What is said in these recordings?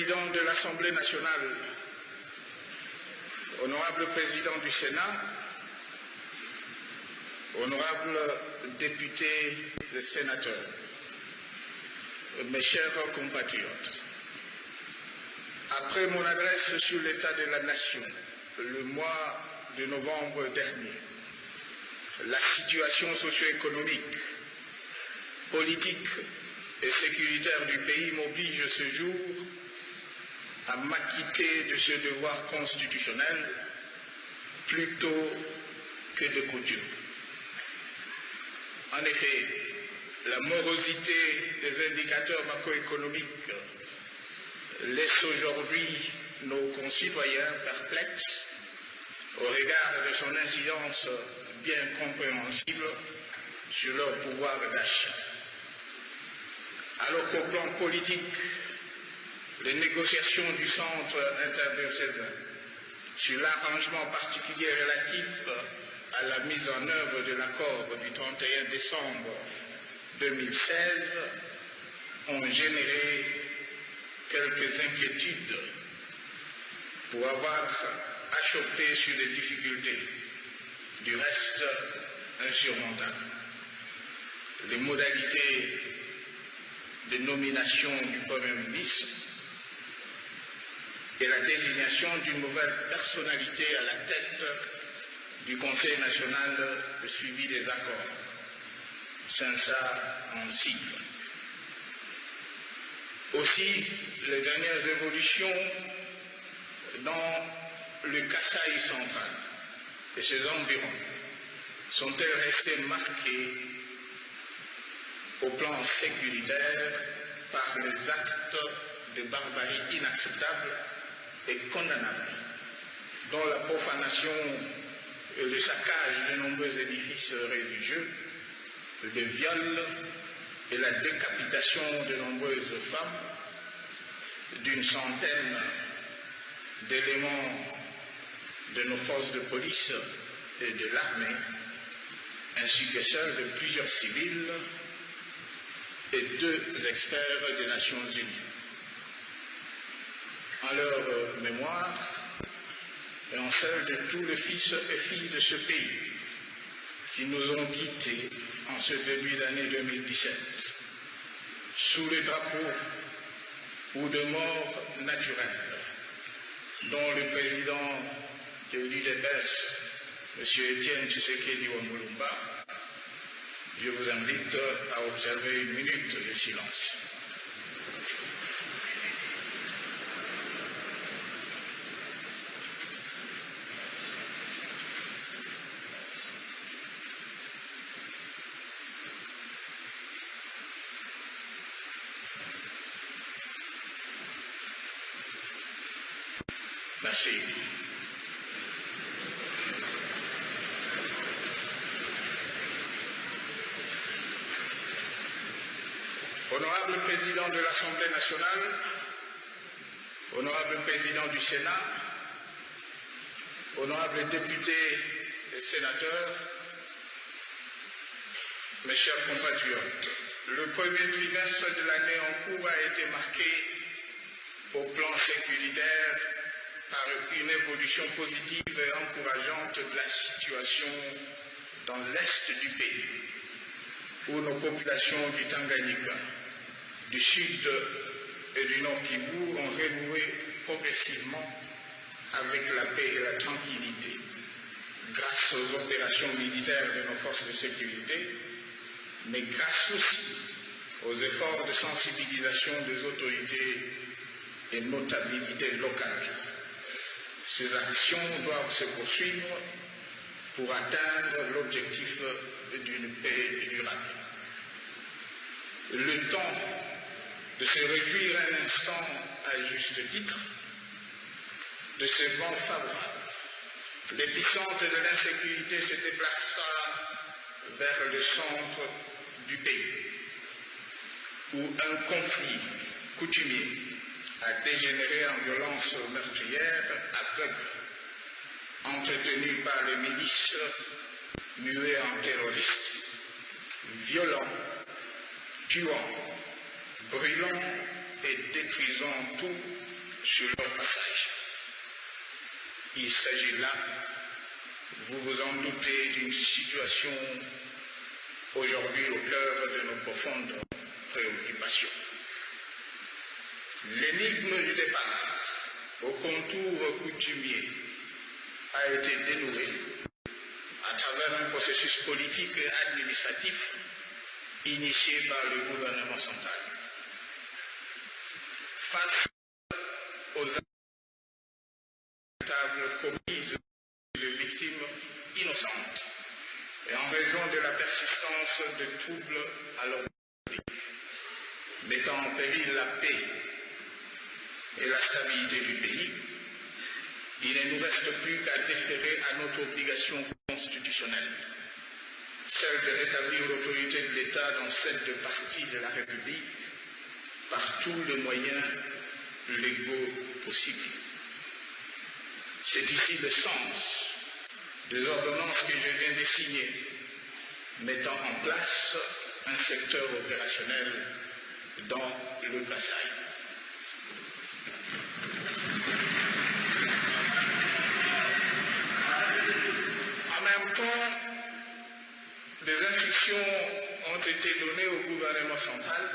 Président de l'Assemblée nationale, honorable Président du Sénat, honorables députés et sénateurs, mes chers compatriotes, après mon adresse sur l'état de la nation le mois de novembre dernier, la situation socio-économique, politique et sécuritaire du pays m'oblige ce jour à m'acquitter de ce devoir constitutionnel plutôt que de coutume. En effet, la morosité des indicateurs macroéconomiques laisse aujourd'hui nos concitoyens perplexes au regard de son incidence bien compréhensible sur leur pouvoir d'achat. Alors qu'au plan politique, les négociations du centre interdiocésain sur l'arrangement particulier relatif à la mise en œuvre de l'accord du 31 décembre 2016 ont généré quelques inquiétudes pour avoir achoppé sur des difficultés, du reste insurmontables. Les modalités de nomination du Premier ministre et la désignation d'une nouvelle personnalité à la tête du Conseil national de suivi des accords, CINSA en sigle. Aussi, les dernières évolutions dans le Kasaï central et ses environs sont-elles restées marquées au plan sécuritaire par les actes de barbarie inacceptables et condamnables, dont la profanation et le saccage de nombreux édifices religieux, le viol et la décapitation de nombreuses femmes, d'une centaine d'éléments de nos forces de police et de l'armée, ainsi que celles de plusieurs civils et 2 experts des Nations Unies. En leur mémoire et en celle de tous les fils et filles de ce pays qui nous ont quittés en ce début d'année 2017, sous les drapeaux ou de morts naturelles, dont le président de l'UDPS, M. Étienne Tshisekedi Wamulumba, je vous invite à observer une minute de silence. Merci. Honorable Président de l'Assemblée nationale, honorable Président du Sénat, honorables députés et sénateurs, mes chers compatriotes, le premier trimestre de l'année en cours a été marqué au plan sécuritaire par une évolution positive et encourageante de la situation dans l'est du pays, où nos populations du Tanganyika, du sud et du nord Kivu ont renoué progressivement avec la paix et la tranquillité, grâce aux opérations militaires de nos forces de sécurité, mais grâce aussi aux efforts de sensibilisation des autorités et notabilités locales. Ces actions doivent se poursuivre pour atteindre l'objectif d'une paix durable. Le temps de se réjouir un instant à juste titre de ce vent favorable. L'épicentre de l'insécurité se déplaça vers le centre du pays, où un conflit coutumier a dégénéré en violence meurtrière aveugle, entretenue par les milices muées en terroristes, violents, tuant, brûlant et détruisant tout sur leur passage. Il s'agit là, vous vous en doutez, d'une situation aujourd'hui au cœur de nos profondes préoccupations. L'énigme du départ, au contour coutumier, a été dénouée à travers un processus politique et administratif initié par le gouvernement central. Face aux actes commises de victimes innocentes et en raison de la persistance de troubles à l'ordre public, mettant en péril la paix et la stabilité du pays, il ne nous reste plus qu'à déférer à notre obligation constitutionnelle, celle de rétablir l'autorité de l'État dans cette partie de la République par tous les moyens légaux possibles. C'est ici le sens des ordonnances que je viens de signer, mettant en place un secteur opérationnel dans le Kasaï. En même temps, des instructions ont été données au gouvernement central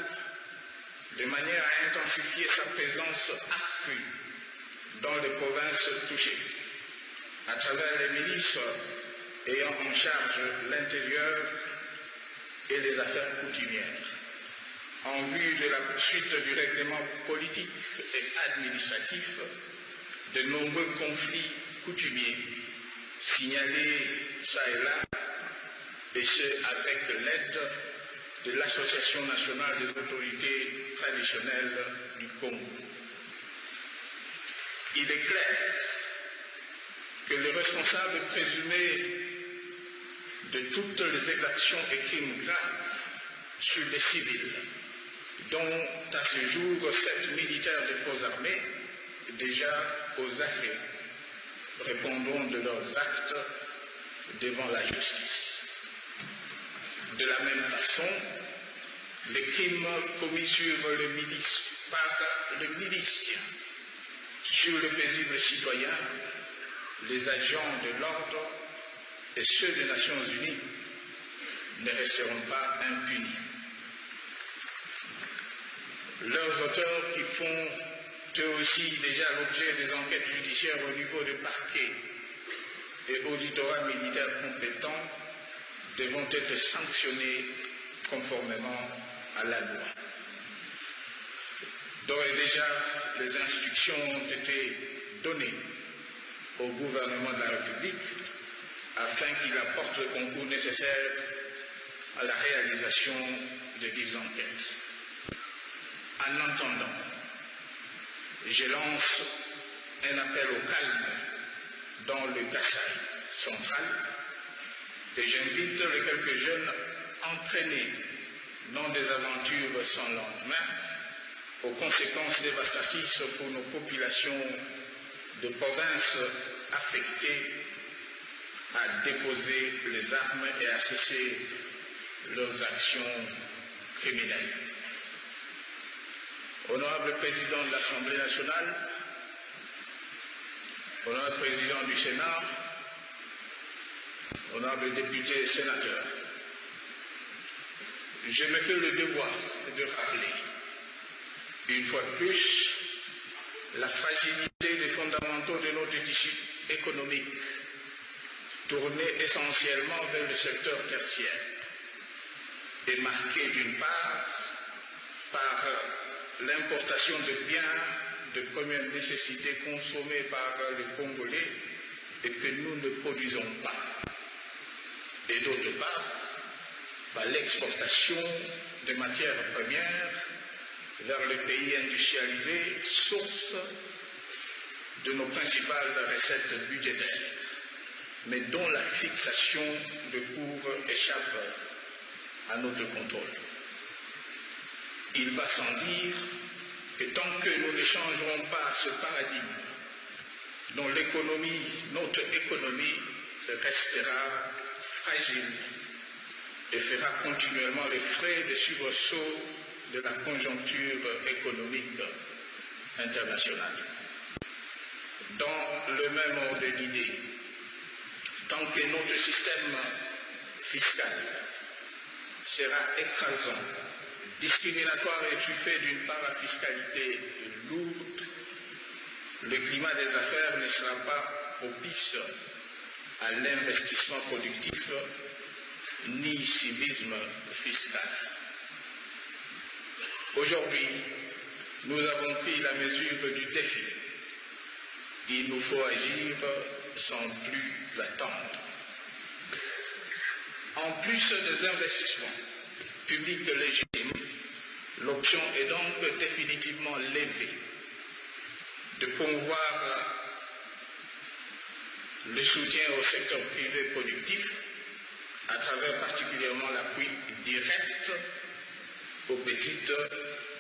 de manière à intensifier sa présence accrue dans les provinces touchées, à travers les milices ayant en charge l'intérieur et les affaires coutumières, en vue de la poursuite du règlement politique et administratif de nombreux conflits coutumiers signalés ça et là, et ce avec l'aide de l'Association nationale des autorités traditionnelles du Congo. Il est clair que les responsables présumés de toutes les exactions et crimes graves sur les civils, dont à ce jour 7 militaires des forces armées, déjà aux arrêts, répondront de leurs actes devant la justice. De la même façon, les crimes commis sur le milice par les miliciens, sur les paisibles citoyens, les agents de l'ordre et ceux des Nations Unies ne resteront pas impunis. Leurs auteurs, qui font eux aussi déjà l'objet des enquêtes judiciaires au niveau des parquets et auditorat militaires compétents, devront être sanctionnés conformément à la loi. D'ores et déjà, les instructions ont été données au gouvernement de la République afin qu'il apporte le concours nécessaire à la réalisation de dites enquêtes. En attendant, je lance un appel au calme dans le Kasaï central et j'invite les quelques jeunes entraînés dans des aventures sans lendemain, aux conséquences dévastatrices pour nos populations de provinces affectées, à déposer les armes et à cesser leurs actions criminelles. Honorable Président de l'Assemblée nationale, Honorable Président du Sénat, Honorables députés et sénateurs, je me fais le devoir de rappeler, une fois de plus, la fragilité des fondamentaux de notre tissu économique, tourné essentiellement vers le secteur tertiaire, et marqué d'une part par l'importation de biens de première nécessité consommés par les Congolais et que nous ne produisons pas, et d'autre part par l'exportation de matières premières vers les pays industrialisés, source de nos principales recettes budgétaires, mais dont la fixation de cours échappe à notre contrôle. Il va sans dire que tant que nous ne changerons pas ce paradigme, dont l'économie, notre économie, restera fragile et fera continuellement les frais des soubresauts de la conjoncture économique, internationale. Dans le même ordre d'idées, tant que notre système fiscal sera écrasant, discriminatoire et truffé d'une parafiscalité lourde, le climat des affaires ne sera pas propice à l'investissement productif ni civisme fiscal. Aujourd'hui, nous avons pris la mesure du défi. Il nous faut agir sans plus attendre. En plus des investissements publics légitimes, l'option est donc définitivement levée de promouvoir le soutien au secteur privé productif à travers particulièrement l'appui direct aux petites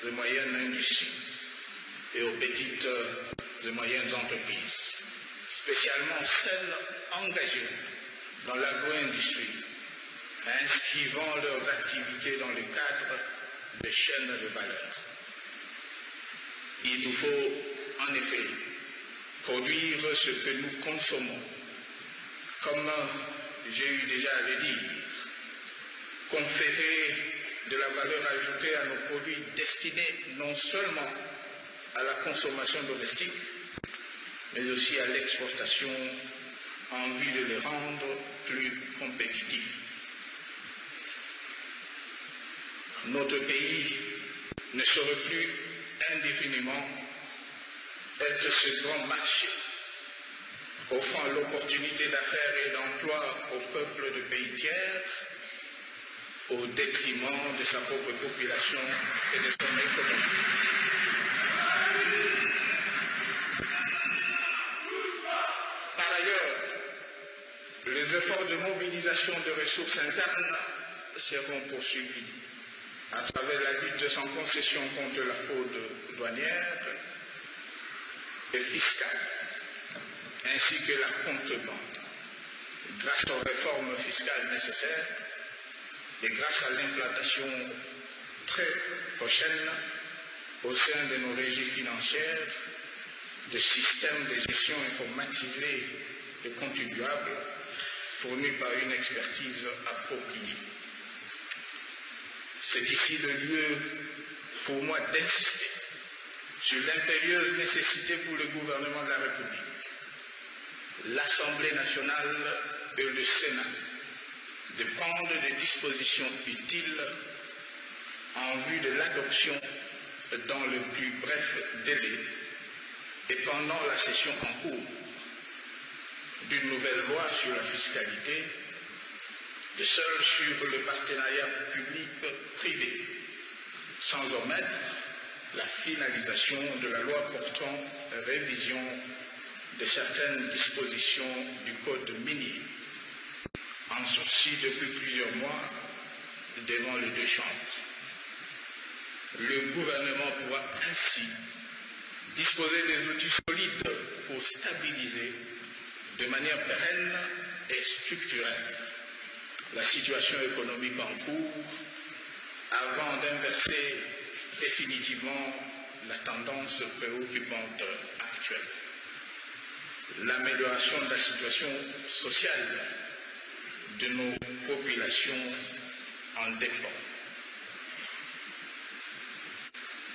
et moyennes industries et aux petites et moyennes entreprises, spécialement celles engagées dans l'agro-industrie, inscrivant leurs activités dans le cadre de chaînes de valeur. Il nous faut en effet produire ce que nous consommons, comme j'ai eu déjà à le dire, conférer de la valeur ajoutée à nos produits destinés non seulement à la consommation domestique, mais aussi à l'exportation en vue de les rendre plus compétitifs. Notre pays ne saurait plus indéfiniment être ce grand marché offrant l'opportunité d'affaires et d'emploi au peuple de pays tiers au détriment de sa propre population et de son économie. Par ailleurs, les efforts de mobilisation de ressources internes seront poursuivis à travers la lutte sans concession contre la fraude douanière et fiscale, ainsi que la contrebande, grâce aux réformes fiscales nécessaires et grâce à l'implantation très prochaine au sein de nos régies financières de systèmes de gestion informatisés de contribuables fournis par une expertise appropriée. C'est ici le lieu pour moi d'insister sur l'impérieuse nécessité pour le gouvernement de la République, l'Assemblée nationale et le Sénat de prendre des dispositions utiles en vue de l'adoption dans le plus bref délai et pendant la session en cours d'une nouvelle loi sur la fiscalité, de seul sur le partenariat public-privé, sans omettre la finalisation de la loi portant révision de certaines dispositions du Code minier, en sursis depuis plusieurs mois devant les deux chambres. Le gouvernement pourra ainsi disposer des outils solides pour stabiliser de manière pérenne et structurelle la situation économique en cours avant d'inverser définitivement la tendance préoccupante actuelle. L'amélioration de la situation sociale de nos populations en dépend.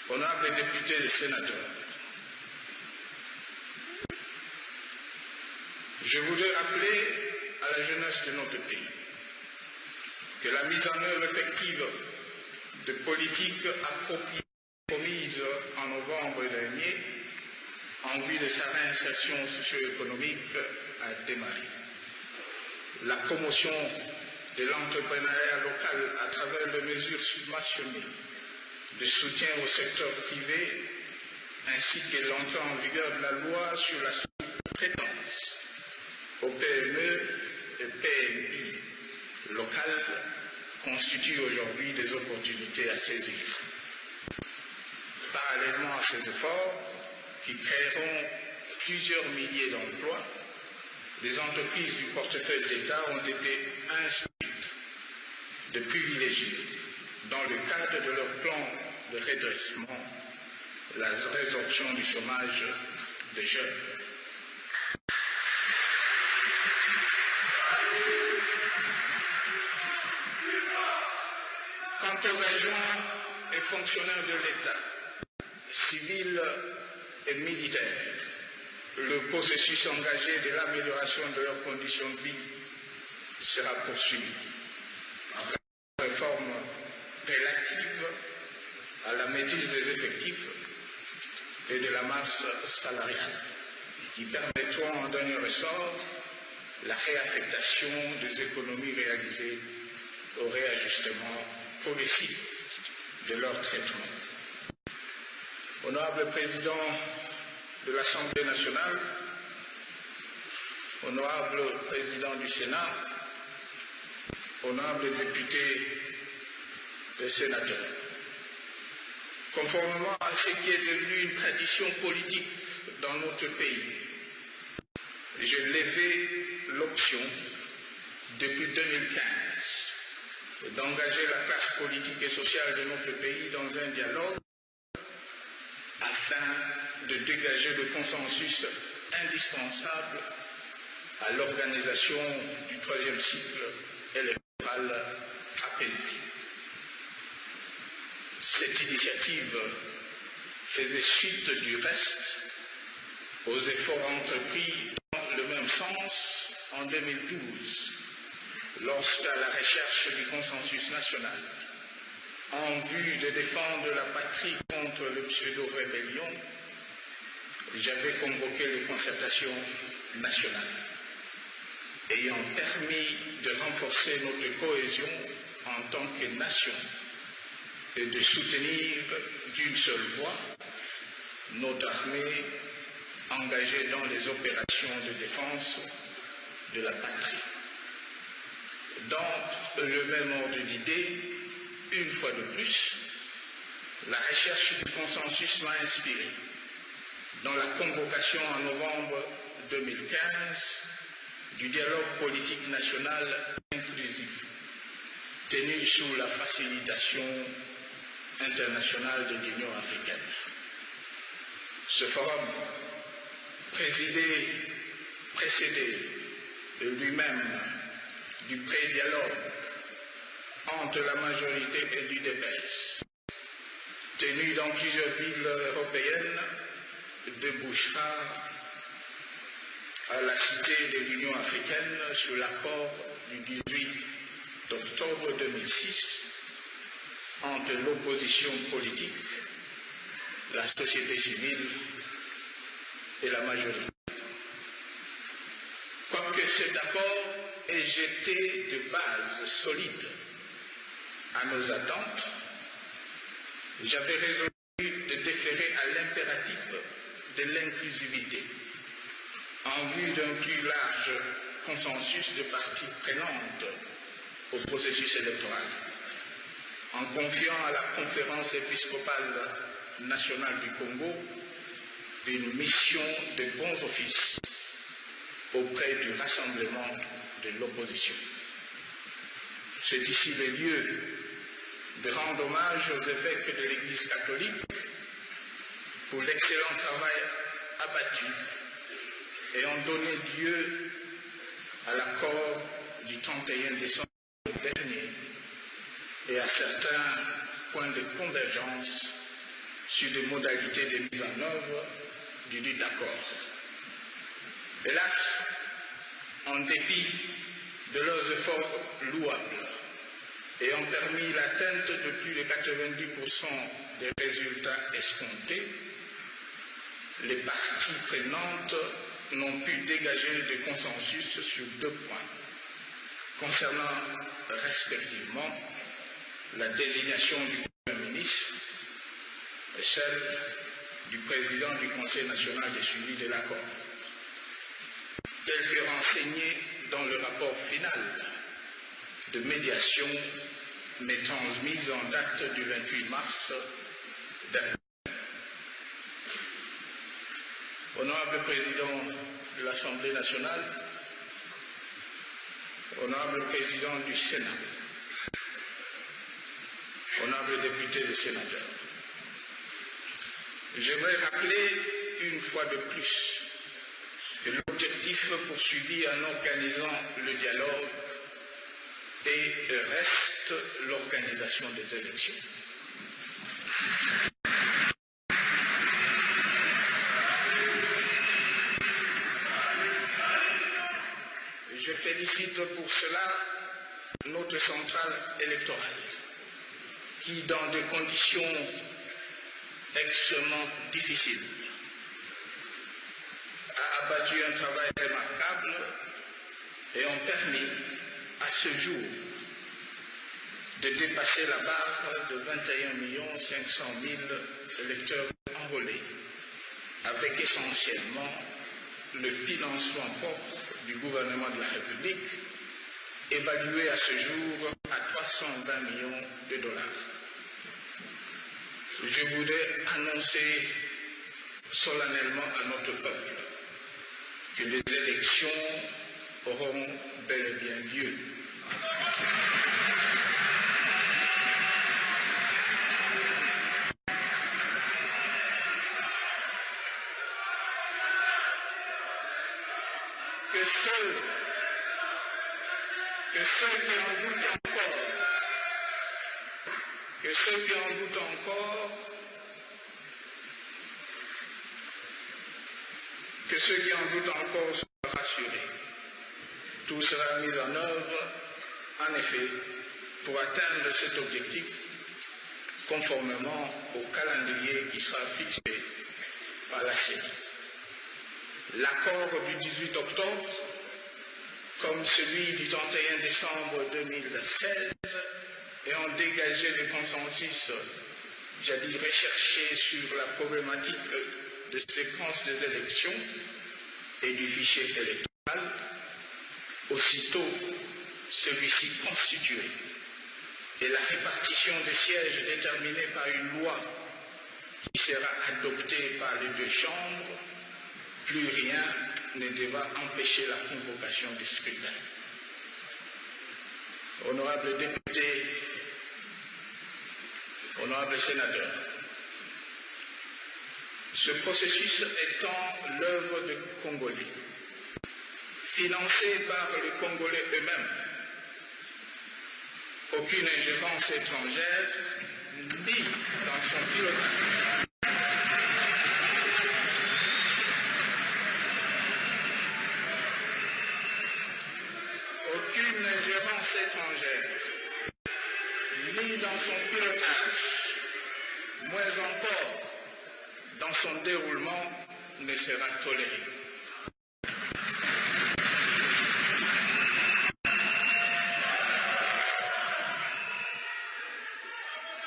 Honorables députés et sénateurs, je voudrais rappeler à la jeunesse de notre pays que la mise en œuvre effective de politiques appropriées promises en novembre dernier en vue de sa réinsertion socio-économique a démarré. La promotion de l'entrepreneuriat local à travers les mesures subventionnées de soutien au secteur privé ainsi que l'entrée en vigueur de la loi sur la sous-traitance aux PME et PMI locales constituent aujourd'hui des opportunités à saisir. Parallèlement à ces efforts qui créeront plusieurs milliers d'emplois, les entreprises du portefeuille de l'État ont été instruites de privilégier, dans le cadre de leur plan de redressement, la résorption du chômage des jeunes. Quant aux agents et fonctionnaires de l'État, civils et militaires, le processus engagé de l'amélioration de leurs conditions de vie sera poursuivi. Une réforme relative à la maîtrise des effectifs et de la masse salariale, qui permettront en dernier ressort la réaffectation des économies réalisées au réajustement progressif de leur traitement. Honorable Président de l'Assemblée nationale, honorable Président du Sénat, honorables députés et sénateurs, conformément à ce qui est devenu une tradition politique dans notre pays, j'ai levé l'option depuis 2015 d'engager la classe politique et sociale de notre pays dans un dialogue afin de dégager le consensus indispensable à l'organisation du troisième cycle électoral apaisé. Cette initiative faisait suite du reste aux efforts entrepris dans le même sens en 2012, lorsqu'à la recherche du consensus national, en vue de défendre la patrie contre le pseudo-rébellion, j'avais convoqué les concertations nationales, ayant permis de renforcer notre cohésion en tant que nation et de soutenir d'une seule voix notre armée engagée dans les opérations de défense de la patrie. Dans le même ordre d'idées, une fois de plus, la recherche du consensus m'a inspiré dans la convocation en novembre 2015 du dialogue politique national inclusif tenu sous la facilitation internationale de l'Union africaine. Ce forum, précédé lui-même du pré-dialogue entre la majorité et l'UDPS, tenu dans plusieurs villes européennes, débouchera à la cité de l'Union africaine sur l'accord du 18 octobre 2006 entre l'opposition politique, la société civile et la majorité. Quoique cet accord ait jeté de bases solides à nos attentes, j'avais résolu de déférer à l'impératif de l'inclusivité en vue d'un plus large consensus de parties prenantes au processus électoral, en confiant à la conférence épiscopale nationale du Congo une mission de bons offices auprès du rassemblement de l'opposition. C'est ici le lieu de rendre hommage aux évêques de l'Église catholique pour l'excellent travail abattu ayant donné lieu à l'accord du 31 décembre dernier et à certains points de convergence sur des modalités de mise en œuvre du dit accord. Hélas, en dépit de leurs efforts louables, ayant permis l'atteinte de plus de 90% des résultats escomptés, les parties prenantes n'ont pu dégager de consensus sur deux points, concernant respectivement la désignation du Premier ministre et celle du président du Conseil national de suivi de l'accord, tel que renseigné dans le rapport final de médiation transmis en date du 28 mars dernier. Honorable Président de l'Assemblée nationale, honorable Président du Sénat, honorables députés et sénateurs, J'aimerais rappeler une fois de plus que l'objectif poursuivi en organisant le dialogue reste l'organisation des élections. Je félicite pour cela notre centrale électorale qui, dans des conditions extrêmement difficiles, a abattu un travail remarquable et ont permis à ce jour de dépasser la barre de 21 500 000 électeurs enrôlés, avec essentiellement le financement propre du gouvernement de la République, évalué à ce jour à 320 millions de dollars. Je voudrais annoncer solennellement à notre peuple que les élections auront bel et bien lieu. Que ceux qui en doutent encore soient rassurés. Tout sera mis en œuvre, en effet, pour atteindre cet objectif, conformément au calendrier qui sera fixé par la CENI. L'accord du 18 octobre, comme celui du 31 décembre 2016, ayant dégagé le consensus, jadis recherché sur la problématique de séquence des élections et du fichier électoral, aussitôt celui-ci constitué et la répartition des sièges déterminée par une loi qui sera adoptée par les deux chambres, plus rien ne devra empêcher la convocation du scrutin. Honorables députés, honorables sénateurs, ce processus étant l'œuvre de Congolais, financé par les Congolais eux-mêmes, aucune ingérence étrangère ni dans son pilotage. Aucune ingérence étrangère, ni dans son pilotage, moins encore dans son déroulement, ne sera toléré.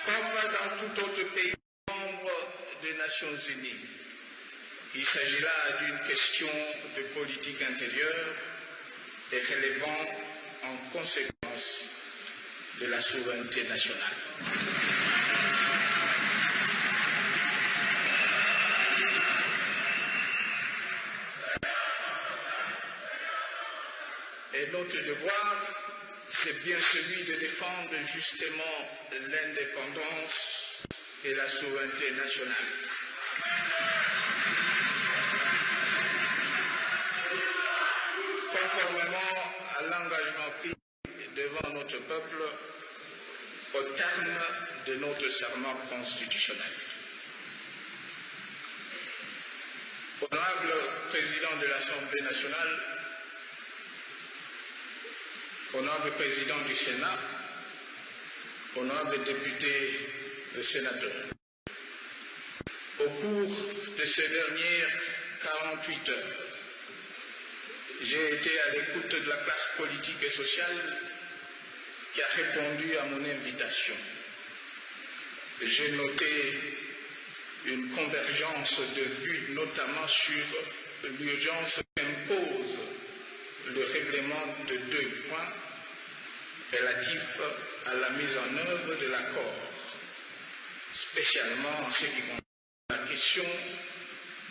Comme dans tout autre pays membre des Nations Unies, il s'agit là d'une question de politique intérieure et relevant en conséquence de la souveraineté nationale. Et notre devoir, c'est bien celui de défendre justement l'indépendance et la souveraineté nationale. Conformément à l'engagement pris devant notre peuple au terme de notre serment constitutionnel. Honorable Président de l'Assemblée nationale, honorable Président du Sénat, honorables députés et sénateurs, au cours de ces dernières 48 heures, j'ai été à l'écoute de la classe politique et sociale qui a répondu à mon invitation. J'ai noté une convergence de vues, notamment sur l'urgence qu'impose le règlement de 2 points relatifs à la mise en œuvre de l'accord, spécialement en ce qui concerne la question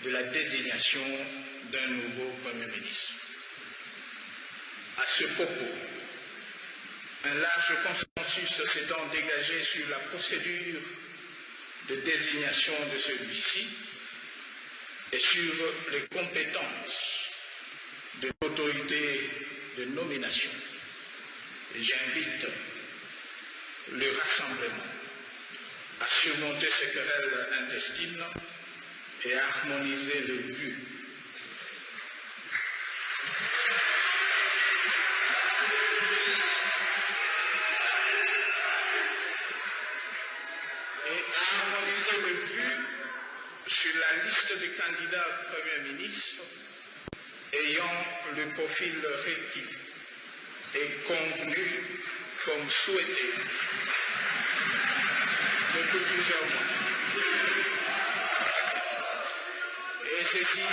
de la désignation d'un nouveau Premier ministre. À ce propos, un large consensus s'étant dégagé sur la procédure de désignation de celui-ci et sur les compétences de l'autorité de nomination. J'invite le rassemblement à surmonter ces querelles intestines et à harmoniser les vues. Sur la liste des candidats Premier ministre ayant le profil requis et convenu comme souhaité depuis plusieurs mois. Et ceci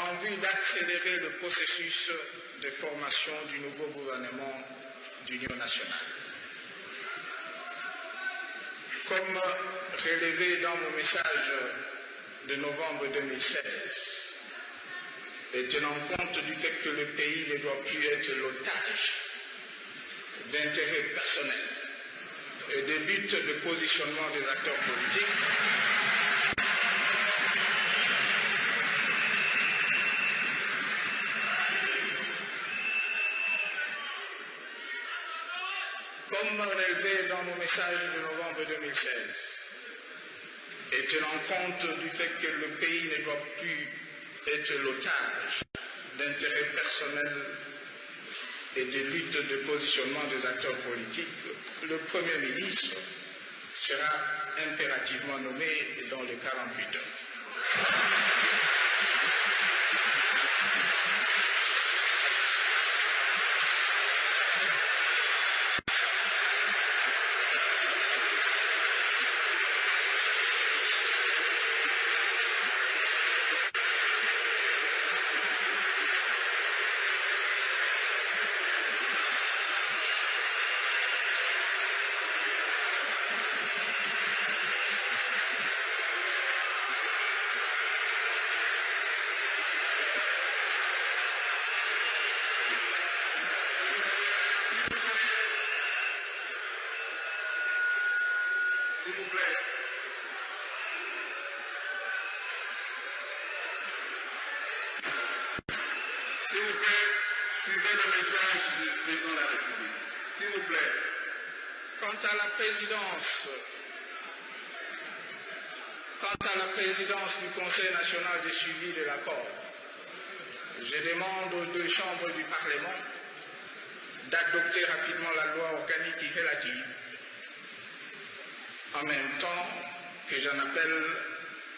en vue d'accélérer le processus de formation du nouveau gouvernement d'Union nationale. Comme relevé dans mon message de novembre 2016, et tenant compte du fait que le pays ne doit plus être l'otage d'intérêts personnels et des buts de positionnement des acteurs politiques, comme relevé dans mon message de novembre 2016, et tenant compte du fait que le pays ne doit plus être l'otage d'intérêts personnels et de lutte de positionnement des acteurs politiques, le Premier ministre sera impérativement nommé dans les 48 heures. S'il vous plaît. S'il vous plaît, suivez le message du président de la République. S'il vous plaît. Quant à la présidence du Conseil national de suivi de l'accord, je demande aux deux chambres du Parlement d'adopter rapidement la loi organique y relative, en même temps que j'en appelle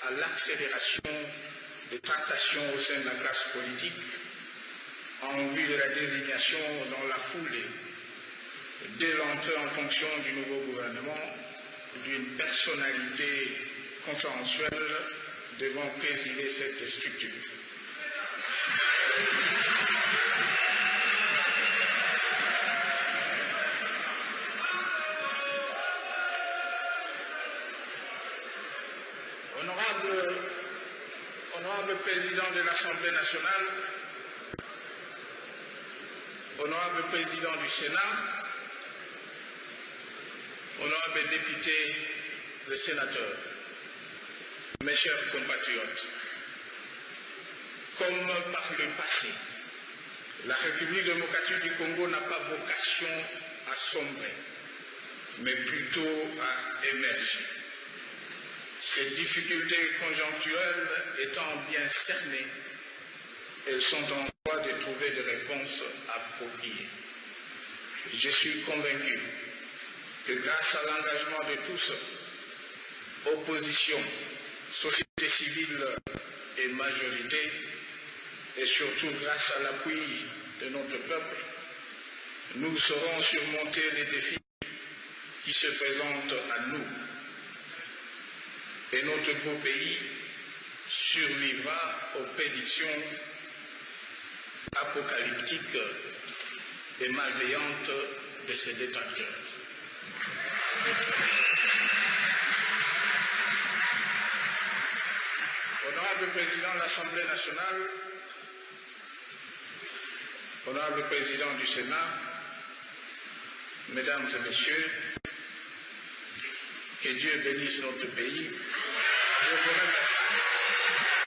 à l'accélération des tractations au sein de la classe politique en vue de la désignation dans la foulée, dès l'entrée en fonction du nouveau gouvernement, d'une personnalité consensuelle devant présider cette structure. Honorable Président de l'Assemblée nationale, honorable Président du Sénat, honorables députés et sénateurs, mes chers compatriotes, comme par le passé, la République démocratique du Congo n'a pas vocation à sombrer, mais plutôt à émerger. Ces difficultés conjoncturelles étant bien cernées, elles sont en voie de trouver des réponses appropriées. Je suis convaincu que grâce à l'engagement de tous, opposition, société civile et majorité, et surtout grâce à l'appui de notre peuple, nous saurons surmonter les défis qui se présentent à nous. Et notre beau pays survivra aux prédictions apocalyptiques et malveillantes de ses détracteurs. Honorable Président de l'Assemblée nationale, honorable Président du Sénat, Mesdames et Messieurs, Que Dieu bénisse notre pays. Je vous remercie.